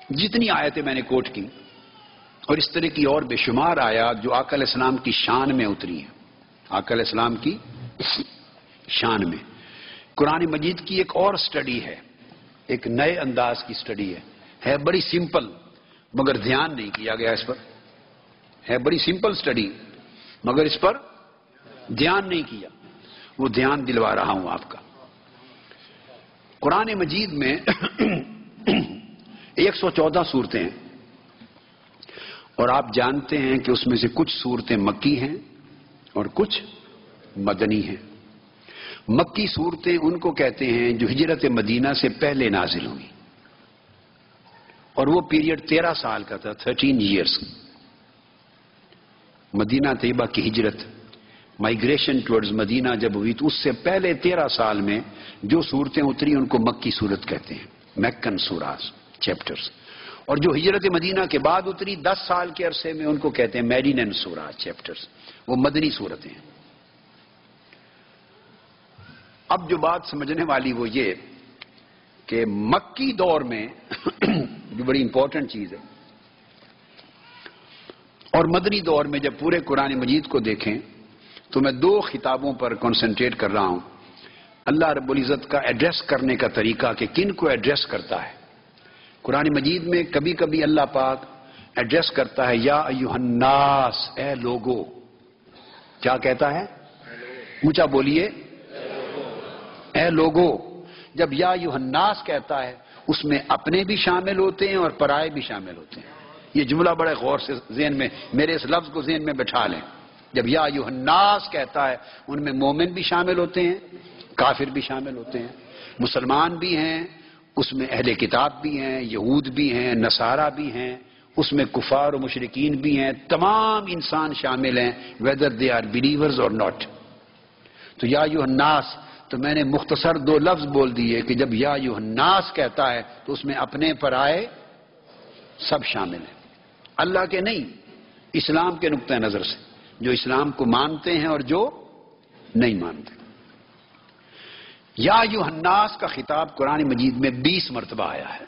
جتنی آیتیں میں نے کوٹ کی اور اس طرح کی اور بے شمار آیات جو آقا علیہ السلام کی شان میں اتری ہیں، آقا علیہ السلام کی شان میں، قرآن مجید کی ایک اور سٹڈی ہے، ایک نئے انداز کی سٹڈی ہے بڑی سمپل مگر دھیان نہیں کیا گیا اس پر، ہے بڑی سمپل سٹڈی مگر اس پر دھیان نہیں کیا، وہ دھیان دلوا رہا ہوں آپ کا۔ قرآن مجید میں 114 صورتیں ہیں اور آپ جانتے ہیں کہ اس میں سے کچھ صورتیں مکی ہیں اور کچھ مدنی ہیں۔ مکی صورتیں ان کو کہتے ہیں جو ہجرت مدینہ سے پہلے نازل ہوئی، اور وہ پیریڈ 13 سال کا تھا، 13 ایئرس۔ مدینہ طیبہ کی ہجرت، مائیگریشن ٹورڈز مدینہ جب ہوئی تو اس سے پہلے 13 سال میں جو صورتیں اتری ان کو مکی صورت کہتے ہیں، مکن سوراز، چیپٹرز۔ اور جو ہجرت مدینہ کے بعد اتری 10 سال کے عرصے میں ان کو کہتے ہیں میڈینن سوراز، چیپٹرز، وہ مدنی صورتیں ہیں۔ اب جو بات سمجھنے والی وہ یہ کہ مکی دور میں جو بڑی امپورٹنٹ چیز ہے، اور مدنی دور میں جب پورے قرآن مجید کو دیکھیں تو میں 2 خطابوں پر کنسنٹریٹ کر رہا ہوں۔ اللہ رب العزت کا ایڈریس کرنے کا طریقہ کہ کن کو ایڈریس کرتا ہے۔ قرآن مجید میں کبھی کبھی اللہ پاک ایڈریس کرتا ہے یا ایھا الناس، اے لوگو۔ کیا کہتا ہے؟ اونچا بولیے، اے لوگو۔ جب یا ایھا الناس کہتا ہے اس میں اپنے بھی شامل ہوتے ہیں اور پرائے بھی شامل ہوتے ہیں۔ یہ جملہ بڑے غور سے ذہن میں، میرے اس لفظ کو ذہن میں بٹھا لیں۔ جب یا ایھا الناس کہتا ہے ان میں مومن بھی شامل ہوتے ہیں، کافر بھی شامل ہوتے ہیں، مسلمان بھی ہیں، اس میں اہل کتاب بھی ہیں، یہود بھی ہیں، نصارہ بھی ہیں، اس میں کفار و مشرکین بھی ہیں، تمام انسان شامل ہیں whether they are believers or not۔ تو یا ایھا الناس، تو میں نے مختصر 2 لفظ بول دیے کہ جب یا ایھا الناس کہتا ہے تو اس میں اپنے پرائے سب شامل ہیں، اللہ کے نہیں، اسلام کے نقطہ نظر سے، جو اسلام کو مانتے ہیں اور جو نہیں مانتے۔ یا ایھا الناس کا خطاب قرآن مجید میں 20 مرتبہ آیا ہے۔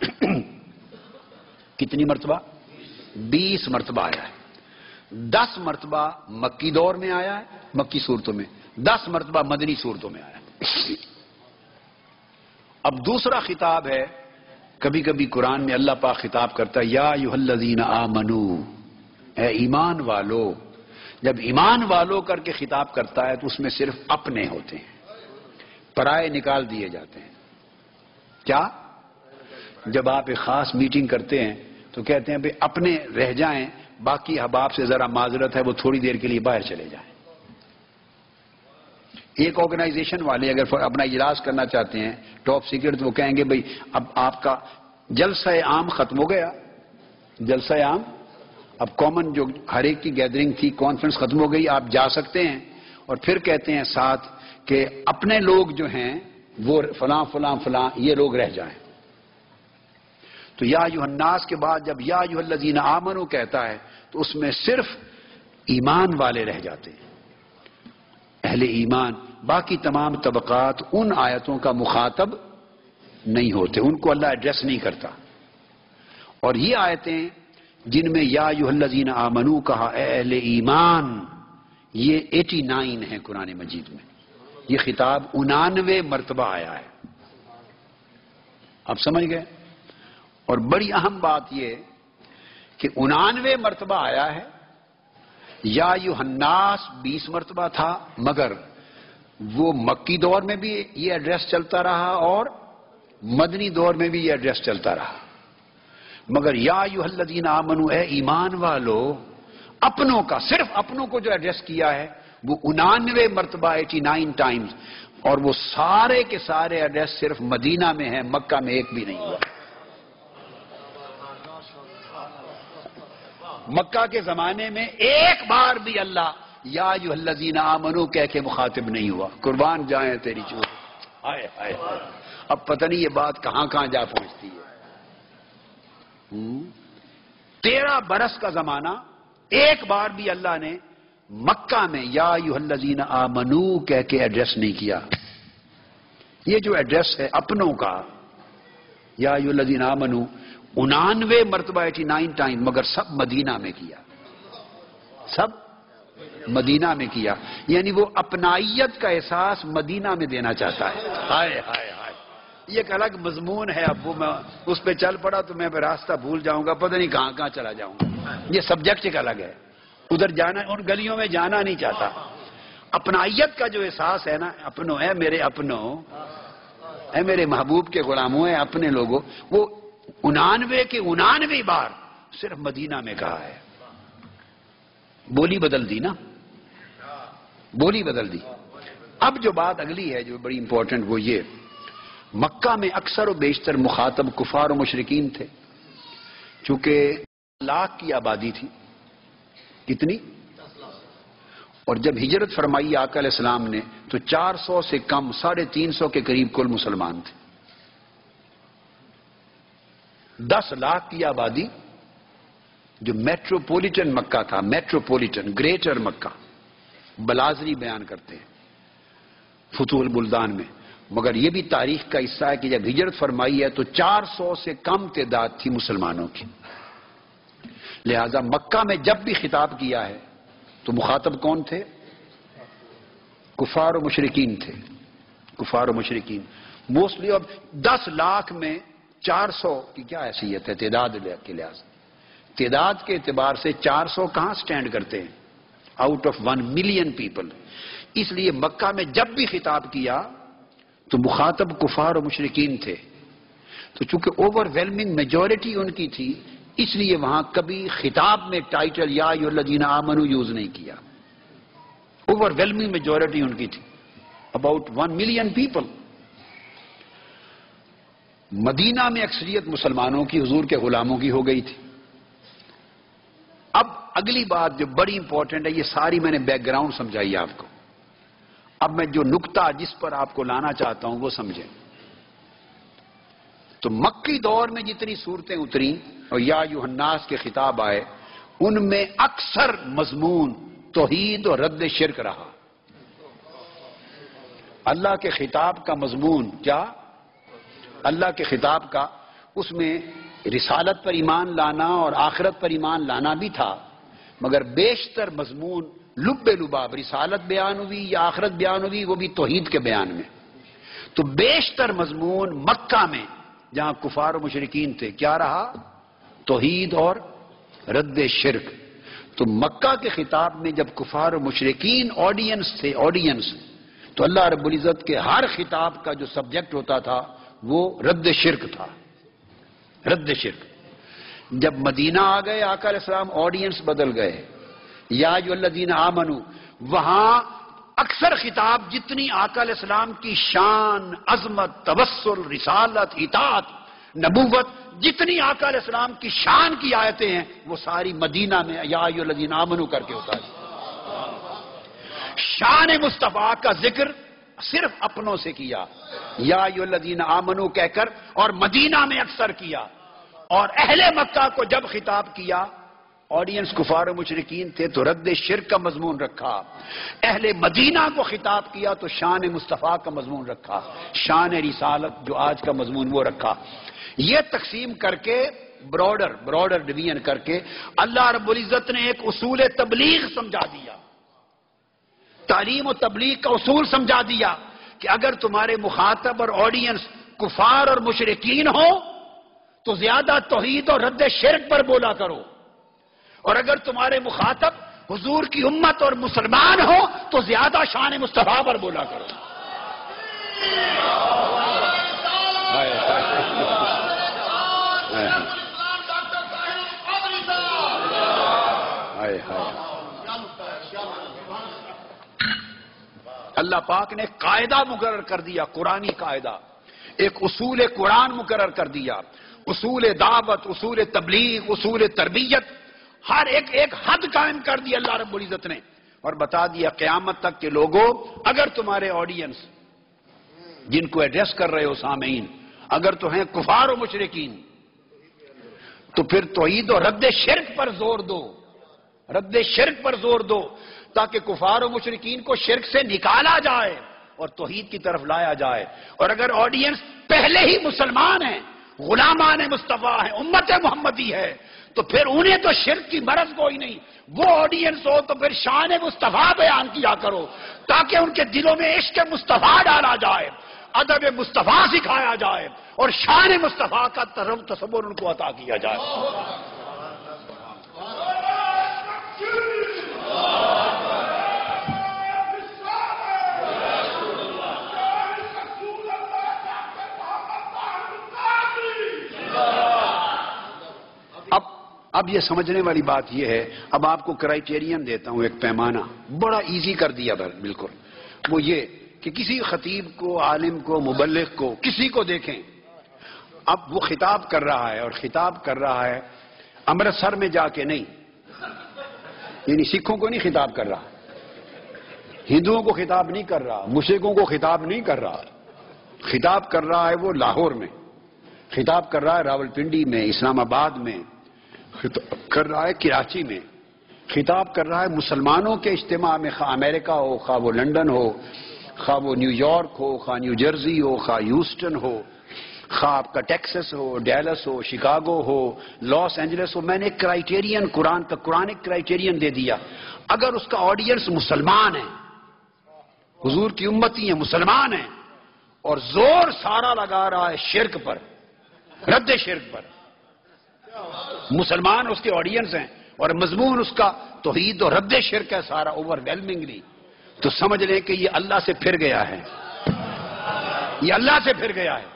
کتنی مرتبہ؟ 20 مرتبہ آیا ہے۔ 10 مرتبہ مکی دور میں آیا ہے، مکی صورتوں میں، 10 مرتبہ مدنی صورتوں میں آیا ہے۔ اب دوسرا خطاب ہے، کبھی کبھی قرآن میں اللہ پاک خطاب کرتا ہے یا ایھا الذین آمنو، اے ایمان والو۔ جب ایمان والو کر کے خطاب کرتا ہے تو اس میں صرف اپنے ہوتے ہیں، پرائے نکال دیے جاتے ہیں۔ کیا؟ جب آپ ایک خاص میٹنگ کرتے ہیں تو کہتے ہیں بھئی اپنے رہ جائیں، باقی احباب سے ذرا معذرت ہے وہ تھوڑی دیر کے لیے باہر چلے جائیں۔ ایک آرگنائزیشن والے اگر اپنا اجلاس کرنا چاہتے ہیں ٹاپ سیکرٹ، تو وہ کہیں گے بھئی اب آپ کا جلسہ عام ختم ہو گیا، جلسہ عام، اب کامن جو ہر ایک کی گیدرنگ تھی، کانفرنس ختم ہو گئی، آپ جا سکتے ہیں۔ اور پھر کہتے ہیں ساتھ کہ اپنے لوگ جو ہیں وہ فلاں فلاں فلاں یہ لوگ رہ جائیں۔ تو یا ایھا الناس کے بعد جب یا ایھا الذین آمنو کہتا ہے تو اس میں صرف ایمان والے رہ جاتے ہیں، اہل ایمان۔ باقی تمام طبقات ان آیتوں کا مخاطب نہیں ہوتے، ان کو اللہ ایڈریس نہیں کرتا۔ اور یہ آیتیں جن میں یا ایھا الذین آمنو کہا، اے اہل ایمان، یہ 89 ہے قرآن مجید میں۔ یہ خطاب 89 مرتبہ آیا ہے۔ آپ سمجھ گئے؟ اور بڑی اہم بات یہ کہ 89 مرتبہ آیا ہے، یا ایھا الناس 20 مرتبہ تھا، مگر وہ مکی دور میں بھی یہ ایڈریس چلتا رہا اور مدنی دور میں بھی یہ ایڈریس چلتا رہا۔ مگر یا ایھا الذین آمنو، اے ایمان والو، اپنوں کا، صرف اپنوں کو جو ایڈریس کیا ہے وہ 89 مرتبہ، 89 ٹائمز، اور وہ سارے کے سارے ایڈریس صرف مدینہ میں ہیں، مکہ میں ایک بھی نہیں ہوا۔ مکہ کے زمانے میں ایک بار بھی اللہ یا ایھا الذین آمنو کہہ کے مخاطب نہیں ہوا۔ قربان جائیں تیری چور، ہائے ہائے ہائے، اب پتہ نہیں یہ بات کہاں کہاں جا پہنچتی ہے۔ 13 برس کا زمانہ، ایک بار بھی اللہ نے مکہ میں یا ایھا الذین آمنو کہہ کے ایڈریس نہیں کیا۔ یہ جو ایڈریس ہے اپنوں کا، یا ایھا الذین آمنو، 99 مرتبہ 89 ٹائم، مگر سب مدینہ میں کیا، سب مدینہ میں کیا. یعنی وہ اپنائیت کا احساس مدینہ میں دینا چاہتا ہے. ہائے ہائے ہائے، یہ ایک الگ مضمون ہے. اب وہ میں اس پہ چل پڑا تو میں راستہ بھول جاؤں گا، پتہ نہیں کہاں کہاں چلا جاؤں گا. یہ سبجیکٹ ایک الگ ہے، ادھر جانا، ان گلیوں میں جانا نہیں چاہتا. اپنائیت کا جو احساس ہے نا، اپنو ہے میرے، اپنو اے میرے محبوب کے غلاموں، ہے اپنے لوگوں، وہ 99 کے 99 بار صرف مدینہ میں کہا ہے. بولی بدل دی نا، بولی بدل دی. اب جو بات اگلی ہے جو بڑی امپورٹنٹ، وہ یہ، مکہ میں اکثر و بیشتر مخاطب کفار و مشرکین تھے. چونکہ لاکھ کی آبادی تھی. کتنی؟ اور جب ہجرت فرمائی آقا علیہ السلام نے تو 400 سے کم، 350 کے قریب کل مسلمان تھے. 10 لاکھ کی آبادی جو میٹروپولیٹن مکہ تھا، میٹروپولیٹن گریٹر مکہ، بلازری بیان کرتے ہیں فتوح البلدان میں. مگر یہ بھی تاریخ کا حصہ ہے کہ جب ہجرت فرمائی ہے تو 400 سے کم تعداد تھی مسلمانوں کی. لہذا مکہ میں جب بھی خطاب کیا ہے تو مخاطب کون تھے؟ کفار و مشرکین تھے. کفار و مشرکین موسٹلی. اب 10 لاکھ میں 400 کی کیا حیثیت ہے تعداد کے لحاظ سے؟ تعداد کے اعتبار سے 400 کہاں سٹینڈ کرتے ہیں آؤٹ آف 1 ملین پیپل. اس لیے مکہ میں جب بھی خطاب کیا تو مخاطب کفار و مشرکین تھے. تو چونکہ اوور ویلمنگ میجورٹی ان کی تھی، اس لیے وہاں کبھی خطاب میں ٹائٹل یا ایھا الذین آمنوا یوز نہیں کیا. اوور ویلمنگ میجورٹی ان کی تھی، اباؤٹ 1 ملین پیپل. مدینہ میں اکثریت مسلمانوں کی حضور کے غلاموں کی ہو گئی تھی. اب اگلی بات جو بڑی امپورٹنٹ ہے، یہ ساری میں نے بیک گراؤنڈ سمجھائی آپ کو. اب میں جو نقطہ جس پر آپ کو لانا چاہتا ہوں وہ سمجھیں. تو مکی دور میں جتنی صورتیں اتری اور یا ایھا الناس کے خطاب آئے، ان میں اکثر مضمون توحید اور رد شرک رہا. اللہ کے خطاب کا مضمون کیا؟ اللہ کے خطاب کا، اس میں رسالت پر ایمان لانا اور آخرت پر ایمان لانا بھی تھا، مگر بیشتر مضمون لب لباب رسالت بیان ہوئی یا آخرت بیان ہوئی، وہ بھی توحید کے بیان میں. تو بیشتر مضمون مکہ میں جہاں کفار و مشرکین تھے کیا رہا؟ توحید اور رد شرک. تو مکہ کے خطاب میں جب کفار و مشرکین آڈینس تھے، آڈینس، تو اللہ رب العزت کے ہر خطاب کا جو سبجیکٹ ہوتا تھا وہ رد شرک تھا. رد شرک. جب مدینہ آ گئے آقا علیہ السلام، آڈینس بدل گئے. یا ایھا الذین آمنوا، وہاں اکثر خطاب جتنی آقا علیہ السلام کی شان، عظمت، توسل، رسالت، اطاعت، نبوت، جتنی آقا علیہ السلام کی شان کی آیتیں ہیں وہ ساری مدینہ میں یا ایھا الذین آمنوا کر کے اتاری. شان مصطفیٰ کا ذکر صرف اپنوں سے کیا، یا ایھا الذین آمنوا کہہ کر، اور مدینہ میں اکثر کیا. اور اہل مکہ کو جب خطاب کیا، آڈینس کفار و مشرکین تھے تو رد شرک کا مضمون رکھا. اہل مدینہ کو خطاب کیا تو شان مصطفیٰ کا مضمون رکھا. شان رسالت جو آج کا مضمون وہ رکھا. یہ تقسیم کر کے براڈر ڈویژن کر کے اللہ رب العزت نے ایک اصول تبلیغ سمجھا دیا. تعلیم و تبلیغ کا اصول سمجھا دیا کہ اگر تمہارے مخاطب اور آڈینس کفار اور مشرکین ہو تو زیادہ توحید اور رد شرک پر بولا کرو، اور اگر تمہارے مخاطب حضور کی امت اور مسلمان ہو تو زیادہ شان مصطفیٰ پر بولا کرو. اللہ پاک نے قاعدہ مقرر کر دیا، قرآنی قاعدہ، ایک اصول قرآن مقرر کر دیا، اصول دعوت، اصول تبلیغ، اصول تربیت، ہر ایک حد قائم کر دی اللہ رب العزت نے، اور بتا دیا قیامت تک کے لوگوں اگر تمہارے آڈینس جن کو ایڈریس کر رہے ہو سامعین اگر تو ہیں کفار و مشرکین تو پھر توحید و رد شرک پر زور دو. رد شرک پر زور دو تاکہ کفار و مشرکین کو شرک سے نکالا جائے اور توحید کی طرف لایا جائے. اور اگر آڈینس پہلے ہی مسلمان ہیں غلامان مصطفیٰ ہیں، امت محمدی ہے، تو پھر انہیں تو شرک کی مرض کوئی نہیں. وہ آڈینس ہو تو پھر شان مصطفیٰ بیان کیا کرو تاکہ ان کے دلوں میں عشق مصطفیٰ ڈالا جائے، ادب مصطفیٰ سکھایا جائے اور شان مصطفیٰ کا تصور ان کو عطا کیا جائے. اب یہ سمجھنے والی بات یہ ہے، اب آپ کو کرائیٹیرین دیتا ہوں، ایک پیمانہ بڑا ایزی کر دیا بالکل. وہ یہ کہ کسی خطیب کو، عالم کو، مبلغ کو، کسی کو دیکھیں، اب وہ خطاب کر رہا ہے اور خطاب کر رہا ہے امرتسر میں جا کے نہیں، یعنی سکھوں کو نہیں خطاب کر رہا، ہندوؤں کو خطاب نہیں کر رہا، مشرکوں کو خطاب نہیں کر رہا، خطاب کر رہا ہے وہ لاہور میں، خطاب کر رہا ہے راولپنڈی میں، اسلام آباد میں، کر رہا ہے کراچی میں، خطاب کر رہا ہے مسلمانوں کے اجتماع میں، خواہ امریکہ ہو، خواہ وہ لندن ہو، خواہ وہ نیو یارک ہو، خواہ نیو جرسی ہو، خواہ ہیوسٹن ہو، خواہ آپ کا ٹیکسس ہو، ڈیلس ہو، شکاگو ہو، لاس اینجلس ہو. میں نے ایک کرائیٹیرین قرآن کا قرآنک کرائیٹیرین دے دیا. اگر اس کا آڈینس مسلمان ہے، حضور کی امتی ہیں، مسلمان ہیں، اور زور سارا لگا رہا ہے شرک پر، رد شرک پر، مسلمان اس کے آڈینس ہیں اور مضمون اس کا توحید و رد شرک ہے سارا اوور ویلمنگلی، تو سمجھ لیں کہ یہ اللہ سے پھر گیا ہے، یہ اللہ سے پھر گیا ہے.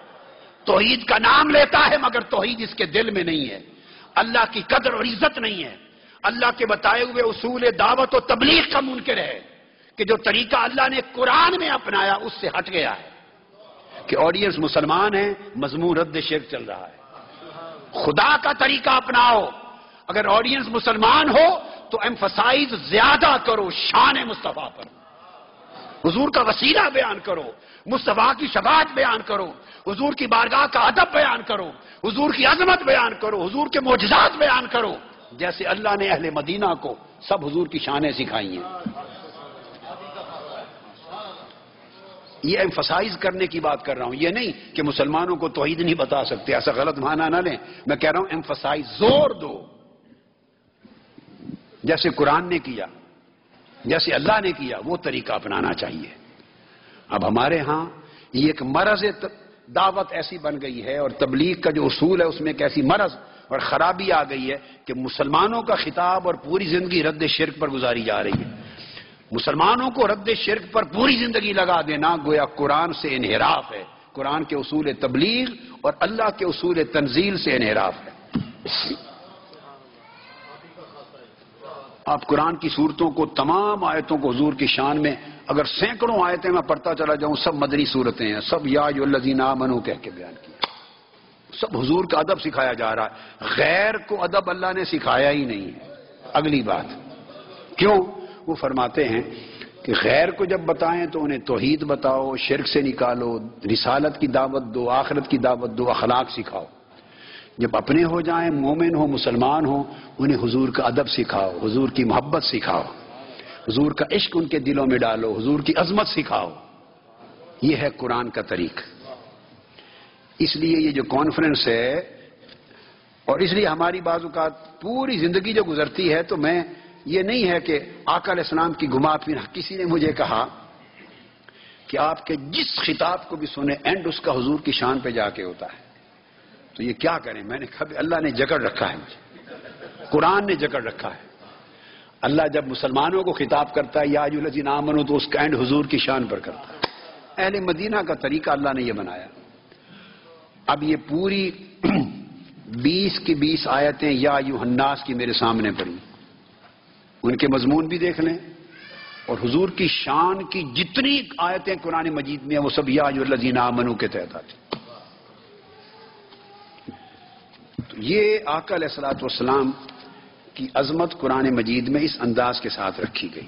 توحید کا نام لیتا ہے مگر توحید اس کے دل میں نہیں ہے، اللہ کی قدر اور عزت نہیں ہے، اللہ کے بتائے ہوئے اصول دعوت و تبلیغ کا منکر ہے کہ جو طریقہ اللہ نے قرآن میں اپنایا اس سے ہٹ گیا ہے کہ آڈینس مسلمان ہے، مضمون رد شرک چل رہا ہے. خدا کا طریقہ اپناؤ، اگر آڈینس مسلمان ہو تو ایمفسائز زیادہ کرو شان مصطفیٰ پر، حضور کا وسیلہ بیان کرو، مصطفیٰ کی شفاعت بیان کرو، حضور کی بارگاہ کا ادب بیان کرو، حضور کی عظمت بیان کرو، حضور کے معجزات بیان کرو، جیسے اللہ نے اہل مدینہ کو سب حضور کی شانیں سکھائی ہیں. یہ ایمفسائز کرنے کی بات کر رہا ہوں، یہ نہیں کہ مسلمانوں کو توحید نہیں بتا سکتے، ایسا غلط معنی نہ لیں. میں کہہ رہا ہوں ایمفسائز، زور دو، جیسے قرآن نے کیا، جیسے اللہ نے کیا، وہ طریقہ اپنانا چاہیے. اب ہمارے ہاں یہ ایک مرض دعوت ایسی بن گئی ہے اور تبلیغ کا جو اصول ہے اس میں ایک ایسی مرض اور خرابی آ گئی ہے کہ مسلمانوں کا خطاب اور پوری زندگی رد شرک پر گزاری جا رہی ہے. مسلمانوں کو رد شرک پر پوری زندگی لگا دینا گویا قرآن سے انحراف ہے، قرآن کے اصول تبلیغ اور اللہ کے اصول تنزیل سے انحراف ہے. آپ قرآن کی صورتوں کو، تمام آیتوں کو حضور کی شان میں، اگر سینکڑوں آیتیں میں پڑھتا چلا جاؤں، سب مدنی صورتیں ہیں، سب یا ایھا الذین آمنوا کہہ کے بیان کیا، سب حضور کا ادب سکھایا جا رہا ہے. غیر کو ادب اللہ نے سکھایا ہی نہیں ہے. اگلی بات کیوں؟ وہ فرماتے ہیں کہ غیر کو جب بتائیں تو انہیں توحید بتاؤ، شرک سے نکالو، رسالت کی دعوت دو، آخرت کی دعوت دو، اخلاق سکھاؤ. جب اپنے ہو جائیں، مومن ہو، مسلمان ہو، انہیں حضور کا ادب سکھاؤ، حضور کی محبت سکھاؤ، حضور کا عشق ان کے دلوں میں ڈالو، حضور کی عظمت سکھاؤ. یہ ہے قرآن کا طریق. اس لیے یہ جو کانفرنس ہے، اور اس لیے ہماری بعض اوقات پوری زندگی جو گزرتی ہے، تو میں یہ نہیں ہے کہ آقا علیہ السلام کی گھما پھر. کسی نے مجھے کہا کہ آپ کے جس خطاب کو بھی سنیں اینڈ اس کا حضور کی شان پہ جا کے ہوتا ہے، تو یہ کیا کریں؟ میں نے کہا اللہ نے جکڑ رکھا ہے مجھے، قرآن نے جکڑ رکھا ہے. اللہ جب مسلمانوں کو خطاب کرتا ہے یا ایھا الذین آمنوا، تو اس کا اینڈ حضور کی شان پر کرتا ہے. اہل مدینہ کا طریقہ اللہ نے یہ بنایا. اب یہ پوری 20 کی 20 آیتیں یا ایھا الناس کی میرے سامنے پڑی، ان کے مضمون بھی دیکھ لیں، اور حضور کی شان کی جتنی آیتیں قرآن مجید میں ہیں وہ سب یا ایھا الذین آمنوا کے تحت آتی. تو یہ آقا علیہ الصلوۃ والسلام کی عظمت قرآن مجید میں اس انداز کے ساتھ رکھی گئی.